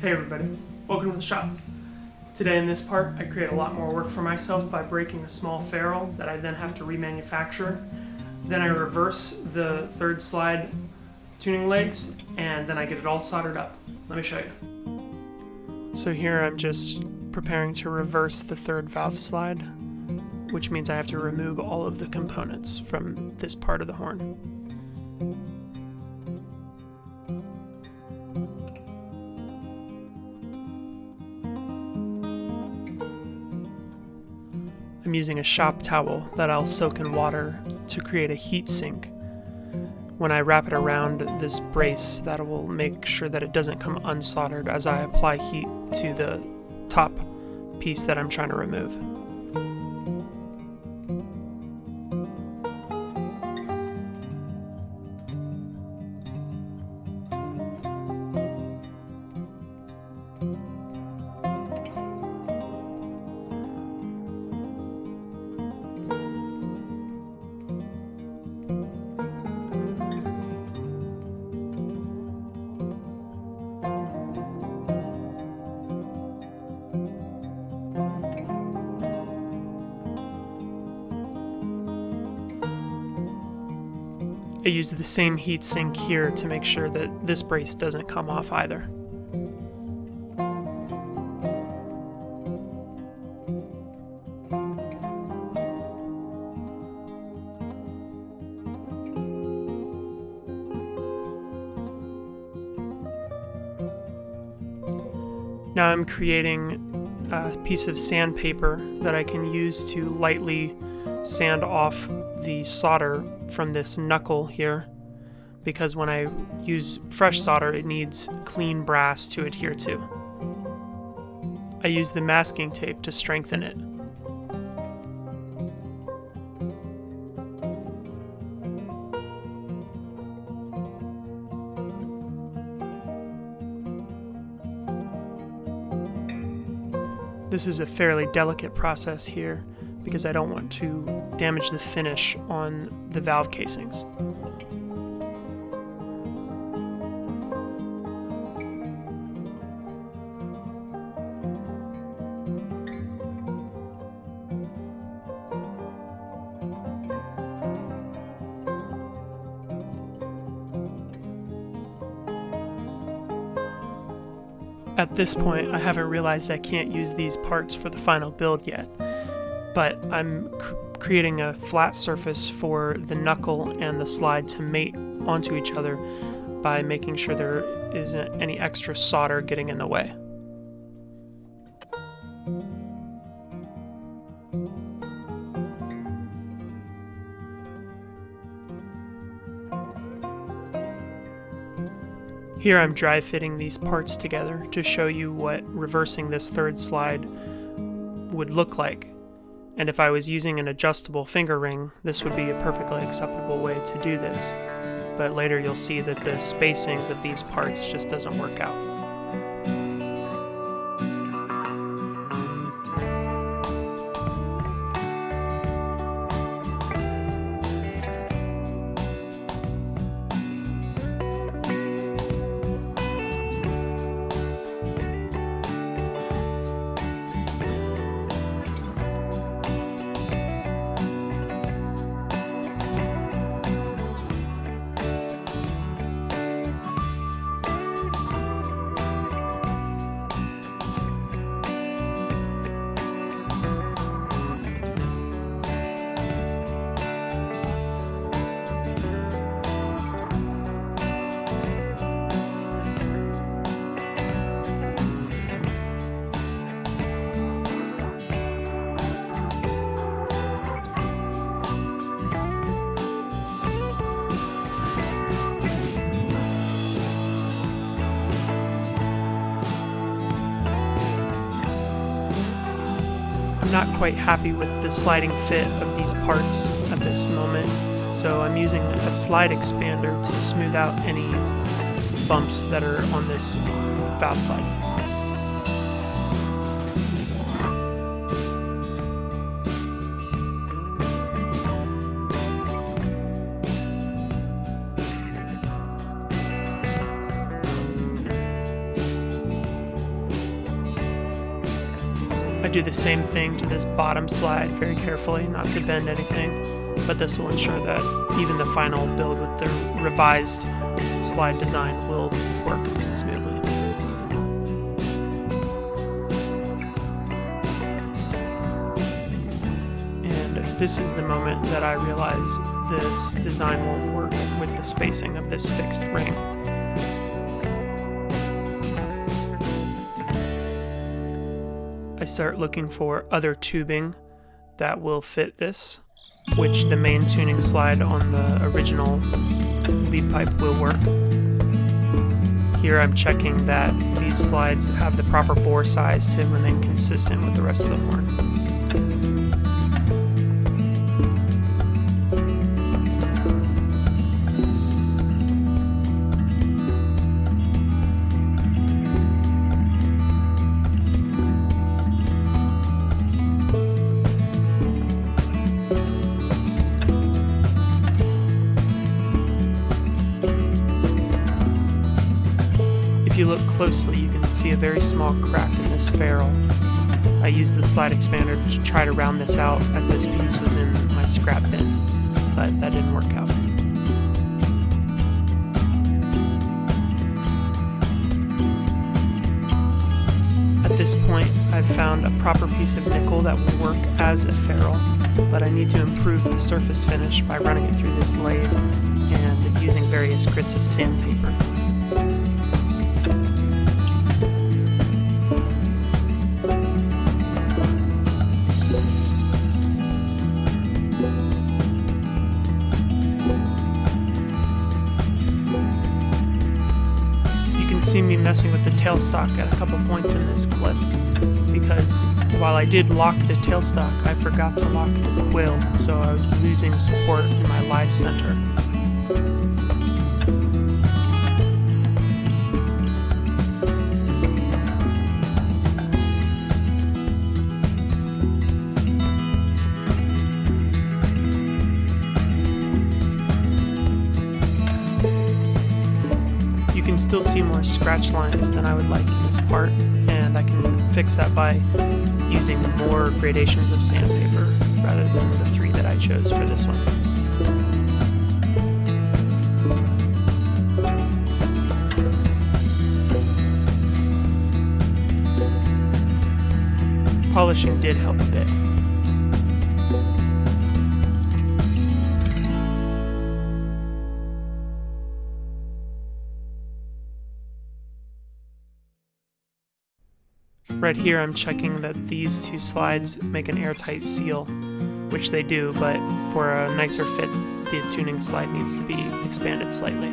Hey everybody, welcome to the shop. Today in this part, I create a lot more work for myself by breaking a small ferrule that I then have to remanufacture. Then I reverse the third slide tuning legs, and then I get it all soldered up. Let me show you. So here I'm just preparing to reverse the third valve slide, which means I have to remove all of the components from this part of the horn. I'm using a shop towel that I'll soak in water to create a heat sink. When I wrap it around this brace, that will make sure that it doesn't come unsoldered as I apply heat to the top piece that I'm trying to remove. I use the same heat sink here to make sure that this brace doesn't come off either. Now I'm creating a piece of sandpaper that I can use to lightly sand off the solder from this knuckle here, because when I use fresh solder it needs clean brass to adhere to. I use the masking tape to strengthen it. This is a fairly delicate process here because I don't want to damage the finish on the valve casings. At this point, I haven't realized I can't use these parts for the final build yet, but I'm creating a flat surface for the knuckle and the slide to mate onto each other by making sure there isn't any extra solder getting in the way. Here I'm dry fitting these parts together to show you what reversing this third slide would look like. And if I was using an adjustable finger ring, this would be a perfectly acceptable way to do this. But later you'll see that the spacings of these parts just doesn't work out. I'm not quite happy with the sliding fit of these parts at this moment, so I'm using a slide expander to smooth out any bumps that are on this valve slide. I do the same thing to this bottom slide very carefully, not to bend anything, but this will ensure that even the final build with the revised slide design will work smoothly. And this is the moment that I realize this design won't work with the spacing of this fixed ring. I start looking for other tubing that will fit this, which the main tuning slide on the original lead pipe will work. Here I'm checking that these slides have the proper bore size to remain consistent with the rest of the horn. If you look closely, you can see a very small crack in this ferrule. I used the slide expander to try to round this out as this piece was in my scrap bin, but that didn't work out. At this point, I've found a proper piece of nickel that will work as a ferrule, but I need to improve the surface finish by running it through this lathe and using various grits of sandpaper. See me messing with the tailstock at a couple points in this clip, because while I did lock the tailstock, I forgot to lock the quill, so I was losing support in my live center. You can still see more scratch lines than I would like in this part, and I can fix that by using more gradations of sandpaper rather than the 3 that I chose for this one. Polishing did help a bit. Right here I'm checking that these 2 slides make an airtight seal, which they do, but for a nicer fit, the tuning slide needs to be expanded slightly.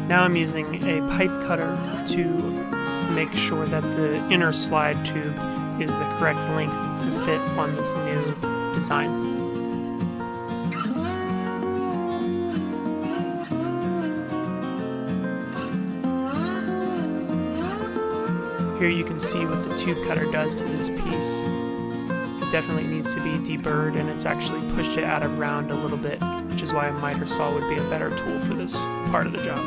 Now I'm using a pipe cutter to make sure that the inner slide tube is the correct length to fit on this new design. Here you can see what the tube cutter does to this piece. It definitely needs to be deburred, and it's actually pushed it out of round a little bit, which is why a miter saw would be a better tool for this part of the job.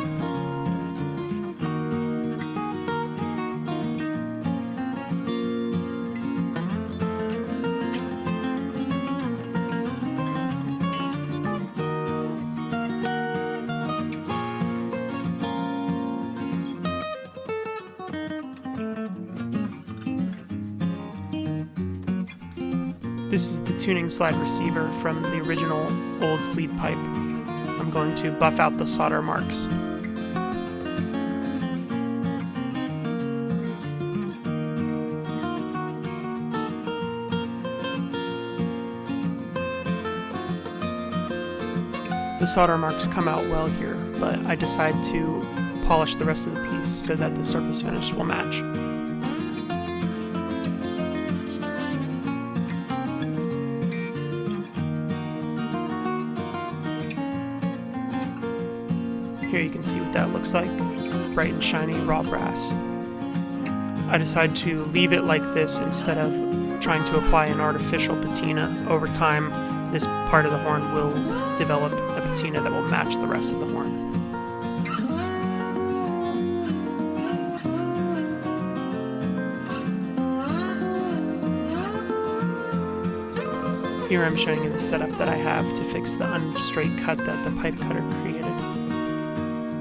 This is the tuning slide receiver from the original Olds lead pipe. I'm going to buff out the solder marks. The solder marks come out well here, but I decide to polish the rest of the piece so that the surface finish will match. Here you can see what that looks like, bright and shiny raw brass. I decided to leave it like this instead of trying to apply an artificial patina. Over time, this part of the horn will develop a patina that will match the rest of the horn. Here I'm showing you the setup that I have to fix the unstraight cut that the pipe cutter created.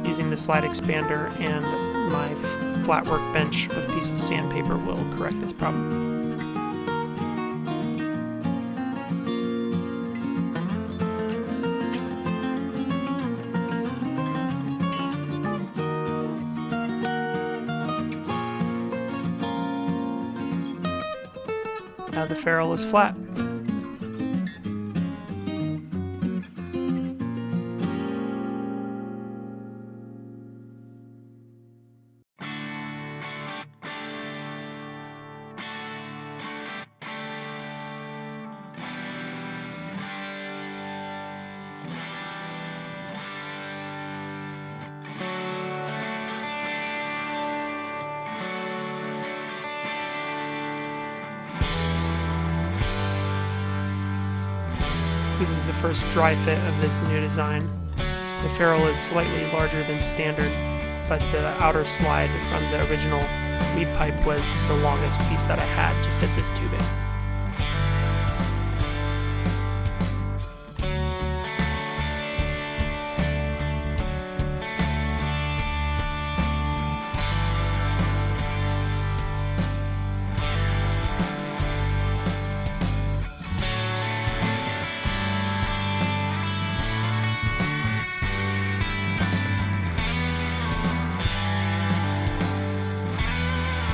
Using the slide expander and my flat workbench with a piece of sandpaper will correct this problem. Now the ferrule is flat. This is the first dry fit of this new design. The ferrule is slightly larger than standard, but the outer slide from the original lead pipe was the longest piece that I had to fit this tubing.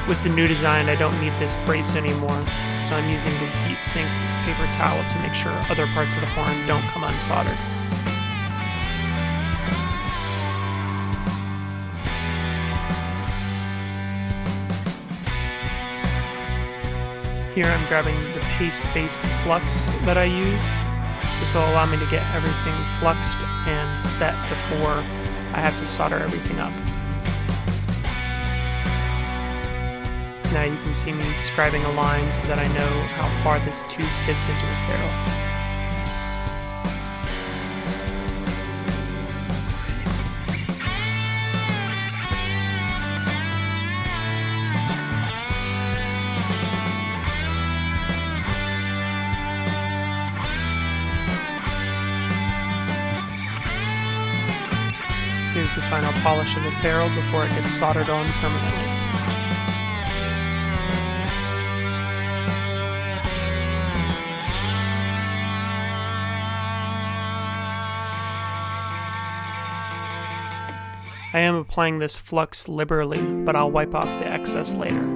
With the new design, I don't need this brace anymore, so I'm using the heat sink paper towel to make sure other parts of the horn don't come unsoldered. Here I'm grabbing the paste-based flux that I use. This will allow me to get everything fluxed and set before I have to solder everything up. Now you can see me scribing a line so that I know how far this tube fits into the ferrule. Here's the final polish of the ferrule before it gets soldered on permanently. I am applying this flux liberally, but I'll wipe off the excess later.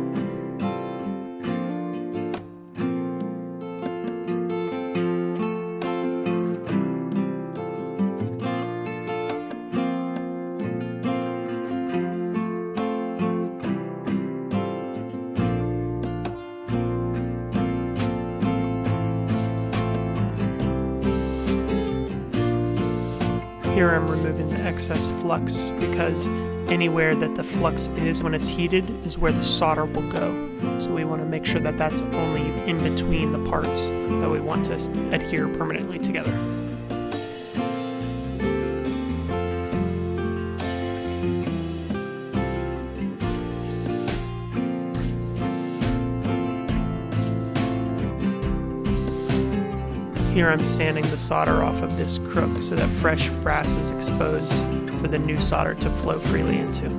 Here I'm removing the excess flux because anywhere that the flux is when it's heated is where the solder will go. So we want to make sure that that's only in between the parts that we want to adhere permanently together. Here I'm sanding the solder off of this crook so that fresh brass is exposed for the new solder to flow freely into.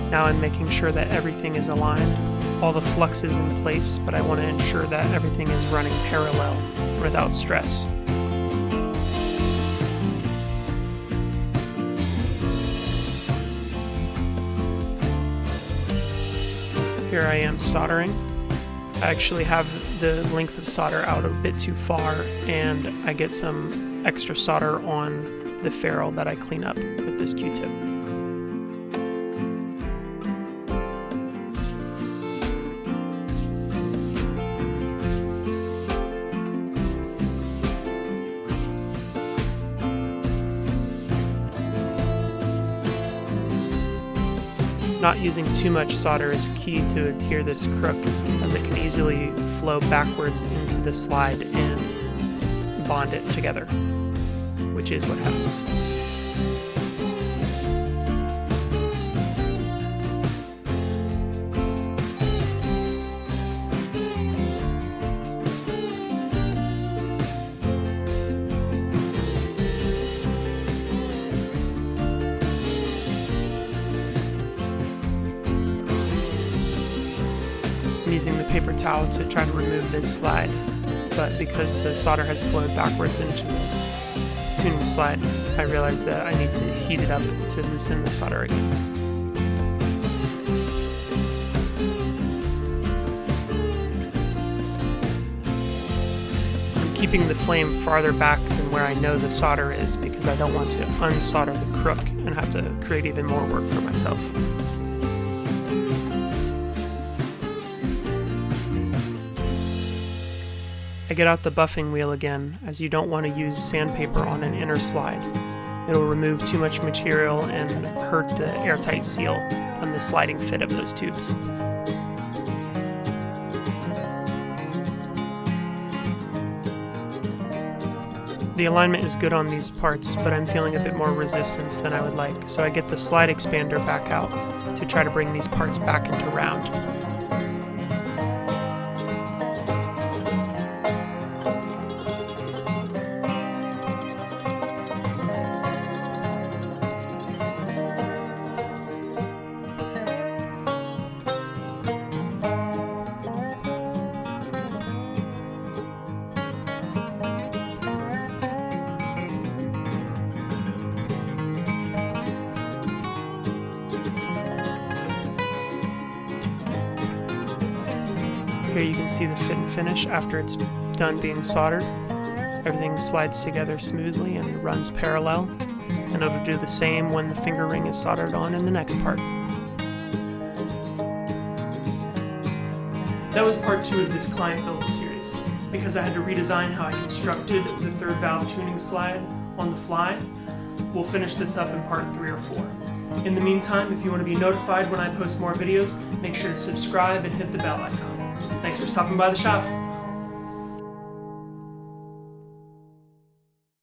Now I'm making sure that everything is aligned. All the flux is in place, but I want to ensure that everything is running parallel without stress. Here I am soldering. I actually have the length of solder out a bit too far, and I get some extra solder on the ferrule that I clean up with this Q-tip. Not using too much solder is key to adhere this crook, as it can easily flow backwards into the slide and bond it together, which is what happens. I'm using the paper towel to try to remove this slide, but because the solder has flowed backwards into the tuning slide, I realized that I need to heat it up to loosen the solder again. I'm keeping the flame farther back than where I know the solder is because I don't want to unsolder the crook and have to create even more work for myself. I get out the buffing wheel again, as you don't want to use sandpaper on an inner slide. It'll remove too much material and hurt the airtight seal on the sliding fit of those tubes. The alignment is good on these parts, but I'm feeling a bit more resistance than I would like, so I get the slide expander back out to try to bring these parts back into round. Here you can see the fit and finish after it's done being soldered. Everything slides together smoothly and runs parallel, and it'll do the same when the finger ring is soldered on in the next part. That was part 2 of this client build series. Because I had to redesign how I constructed the third valve tuning slide on the fly, we'll finish this up in part 3 or 4. In the meantime, if you want to be notified when I post more videos, make sure to subscribe and hit the bell icon. Thanks for stopping by the shop.